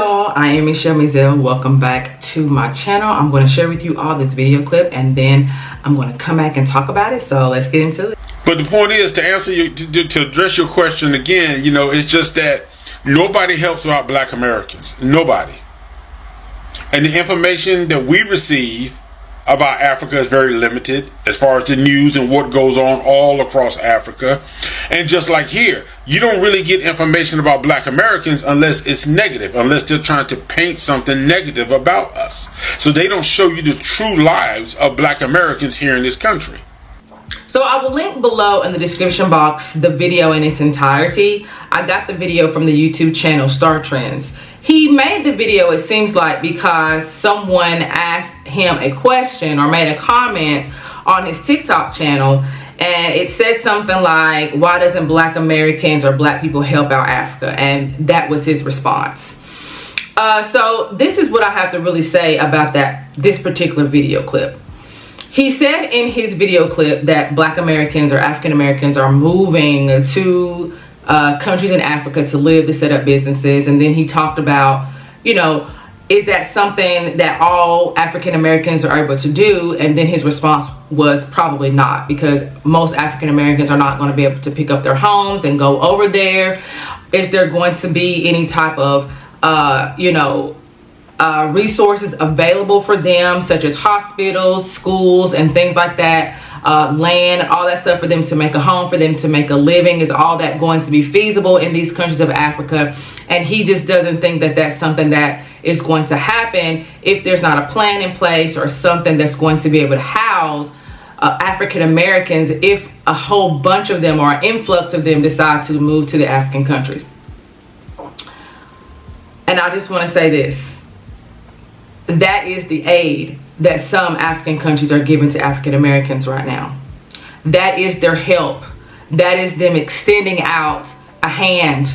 y'all, I am Mazellegh. Welcome back to my channel. I'm going to share with you all this video clip and then I'm going to come back and talk about it. So let's get into it. But the point is, to answer you, to address your question again, it's just that nobody helps about Black Americans. Nobody. And the information that we receive about Africa is very limited as far as the news and what goes on all across Africa. And just like here, you don't really get information about Black Americans unless it's negative, unless they're trying to paint something negative about us. So they don't show you the true lives of Black Americans here in this country. So I will link below in the description box the video in its entirety. I got the video from the YouTube channel Star Trends. He made the video, it seems like, because someone asked him a question or made a comment on his TikTok channel, and it said something like, why doesn't Black Americans or Black people help out Africa? And that was his response. So this is what I have to really say about this particular video clip. He said in his video clip that Black Americans or African Americans are moving to countries in Africa to live, to set up businesses. And then he talked about, is that something that all African Americans are able to do? And then his response was probably not, because most African Americans are not going to be able to pick up their homes and go over there. Is there going to be any type of resources available for them, such as hospitals, schools, and things like that, land, all that stuff for them to make a home, for them to make a living? Is all that going to be feasible in these countries of Africa? And he just doesn't think that that's something that is going to happen if there's not a plan in place or something that's going to be able to house African Americans if a whole bunch of them or an influx of them decide to move to the African countries. And I just want to say this. That is the aid that some African countries are giving to African Americans right now. That is their help. That is them extending out a hand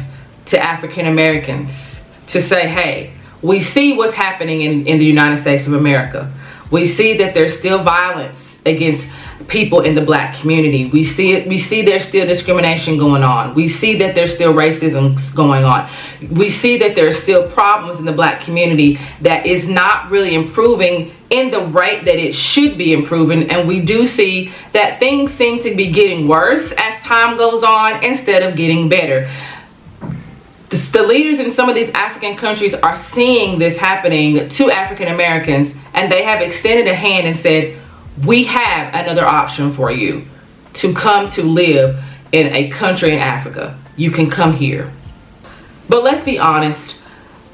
to African Americans to say, hey, we see what's happening in the United States of America. We see that there's still violence against people in the Black community. We see there's still discrimination going on. We see that there's still racism going on. We see that there's still problems in the Black community that is not really improving in the rate that it should be improving. And we do see that things seem to be getting worse as time goes on instead of getting better. The leaders in some of these African countries are seeing this happening to African Americans, and they have extended a hand and said, we have another option for you to come to live in a country in Africa. You can come here. But let's be honest,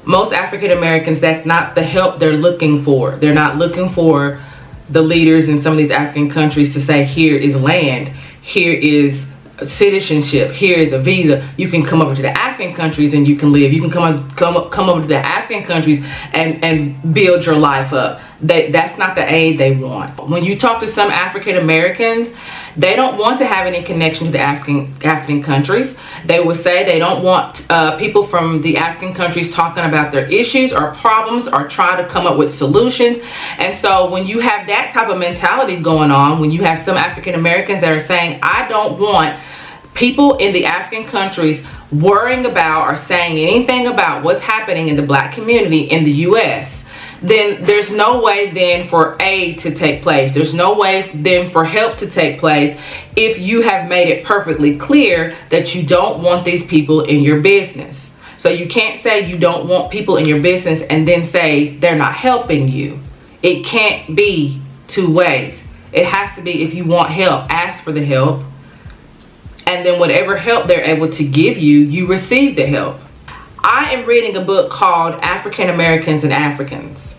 most African Americans, that's not the help they're looking for. They're not looking for the leaders in some of these African countries to say, here is land, here is citizenship, here is a visa. You can come over to the African countries and you can live. You can come over to the African countries and build your life up. That's not the aid they want. When you talk to some African Americans, they don't want to have any connection to the African countries. They will say they don't want people from the African countries talking about their issues or problems or trying to come up with solutions. And so when you have that type of mentality going on, when you have some African Americans that are saying, I don't want people in the African countries worrying about or saying anything about what's happening in the Black community in the U.S., then there's no way then for aid to take place. There's no way then for help to take place if you have made it perfectly clear that you don't want these people in your business. So you can't say you don't want people in your business and then say they're not helping you. It can't be two ways. It has to be, if you want help, ask for the help. And then whatever help they're able to give you, you receive the help. I am reading a book called African Americans and Africans.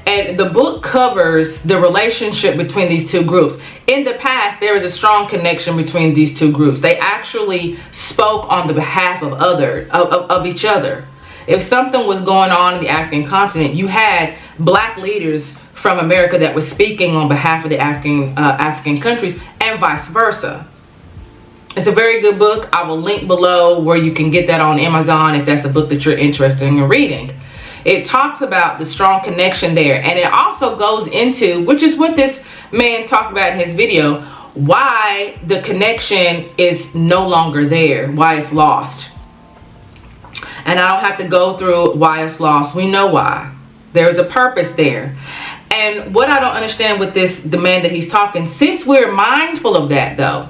And the book covers the relationship between these two groups. In the past, there was a strong connection between these two groups. They actually spoke on the behalf of each other. If something was going on in the African continent, you had Black leaders from America that was speaking on behalf of the African countries, and vice versa. It's a very good book. I will link below where you can get that on Amazon if that's a book that you're interested in reading. It talks about the strong connection there, and it also goes into, which is what this man talked about in his video, why the connection is no longer there, why it's lost. And I don't have to go through why it's lost. We know why. There's a purpose there. And what I don't understand with the man that he's talking, since we're mindful of that though,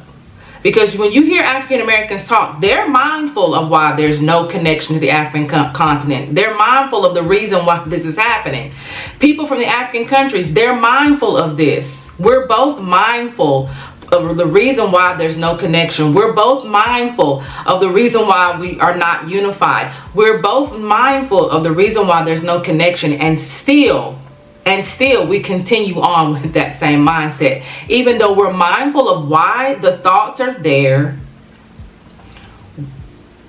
because when you hear African Americans talk, they're mindful of why there's no connection to the African continent. They're mindful of the reason why this is happening. People from the African countries, they're mindful of this. We're both mindful of the reason why there's no connection. We're both mindful of the reason why we are not unified. We're both mindful of the reason why there's no connection, and still we continue on with that same mindset. Even though we're mindful of why the thoughts are there,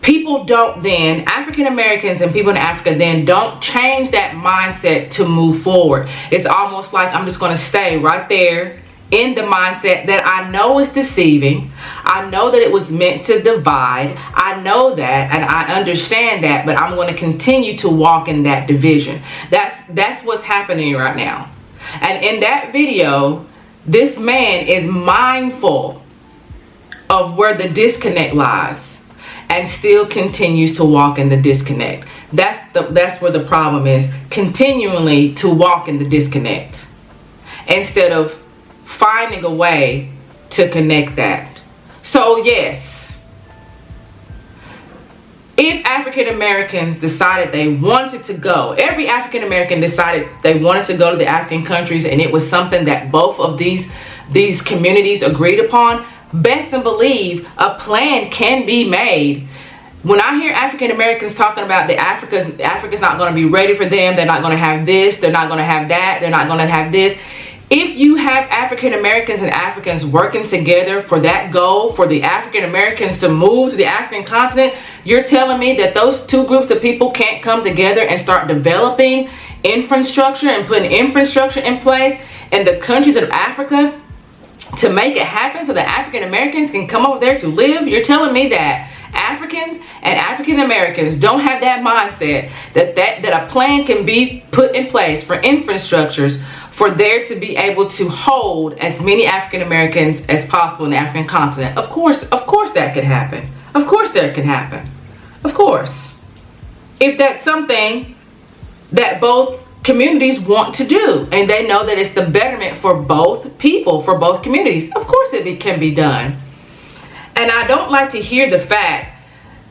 people don't then, African Americans and people in Africa then don't change that mindset to move forward. It's almost like I'm just going to stay right there in the mindset that I know is deceiving. I know that it was meant to divide. I know that and I understand that, but I'm going to continue to walk in that division. That's what's happening right now. And in that video, this man is mindful of where the disconnect lies and still continues to walk in the disconnect. That's where the problem is, continually to walk in the disconnect instead of finding a way to connect that. So yes, if African Americans decided they wanted to go, every African American decided they wanted to go to the African countries, and it was something that both of these communities agreed upon, best and believe a plan can be made. When I hear African Americans talking about Africa's not going to be ready for them, they're not going to have this, they're not going to have that, they're not going to have this. If you have African Americans and Africans working together for that goal, for the African Americans to move to the African continent, you're telling me that those two groups of people can't come together and start developing infrastructure and putting infrastructure in place in the countries of Africa to make it happen so that African Americans can come over there to live? You're telling me that Africans and African Americans don't have that mindset that a plan can be put in place for infrastructures for there to be able to hold as many African Americans as possible in the African continent. Of course that could happen. Of course that could happen. Of course. If that's something that both communities want to do and they know that it's the betterment for both people, for both communities, of course it can be done. And I don't like to hear the fact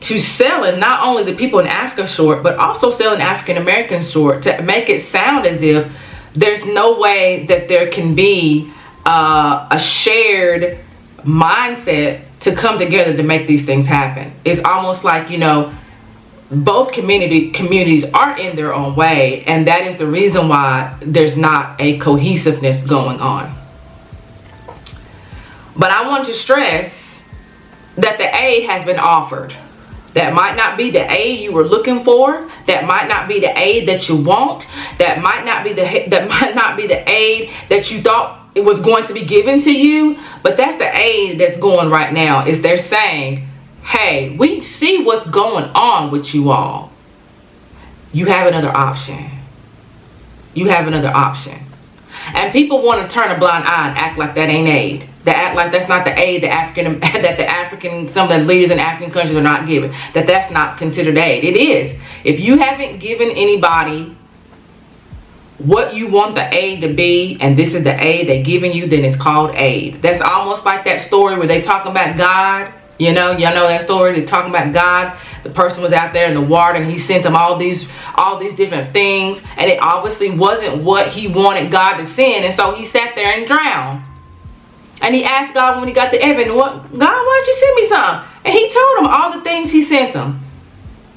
to selling not only the people in Africa short, but also selling African Americans short, to make it sound as if there's no way that there can be a shared mindset to come together to make these things happen. It's almost like, both communities are in their own way, and that is the reason why there's not a cohesiveness going on. But I want to stress that the aid has been offered. That might not be the aid you were looking for. That might not be the aid that you want. That might not be the aid that you thought it was going to be given to you. But that's the aid that's going right now. Is they're saying, hey, we see what's going on with you all. You have another option. You have another option. And people want to turn a blind eye and act like that ain't aid. They act like that's not the aid some of the leaders in African countries are not giving. That's not considered aid. It is. If you haven't given anybody what you want the aid to be, and this is the aid they're giving you, then it's called aid. That's almost like that story where they talk about God. Y'all know that story. They're talking about God. The person was out there in the water and he sent them all these different things, and it obviously wasn't what he wanted God to send, and so he sat there and drowned. And he asked God when he got to heaven, God, why'd you send me some? And he told him all the things he sent him.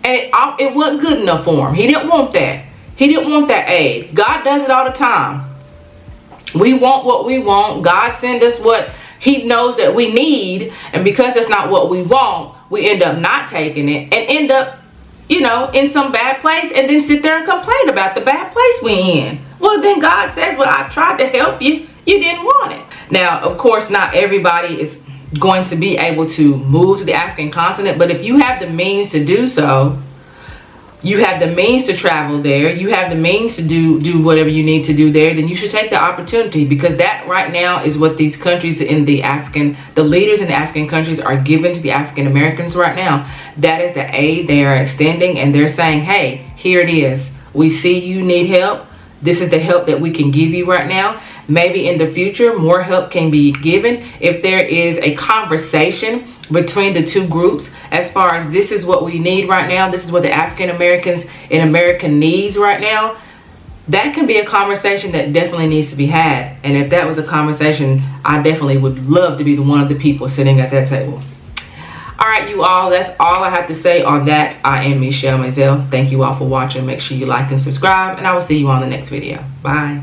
And it wasn't good enough for him. He didn't want that. He didn't want that aid. God does it all the time. We want what we want. God sends us what he knows that we need. And because that's not what we want, we end up not taking it and end up, in some bad place, and then sit there and complain about the bad place we in. Well, then God says, well, I tried to help you. You didn't want it. Now, of course, not everybody is going to be able to move to the African continent, but if you have the means to do so, you have the means to travel there, you have the means to do whatever you need to do there, then you should take the opportunity, because that right now is what these countries in the leaders in the African countries are giving to the African Americans right now. That is the aid they are extending, and they're saying, hey, here it is. We see you need help. This is the help that we can give you right now. Maybe in the future, more help can be given if there is a conversation between the two groups as far as this is what we need right now. This is what the African Americans in America needs right now. That can be a conversation that definitely needs to be had. And if that was a conversation, I definitely would love to be one of the people sitting at that table. All right, you all, that's all I have to say on that. I am Michelle Mazelleغ. Thank you all for watching. Make sure you like and subscribe, and I will see you on the next video. Bye.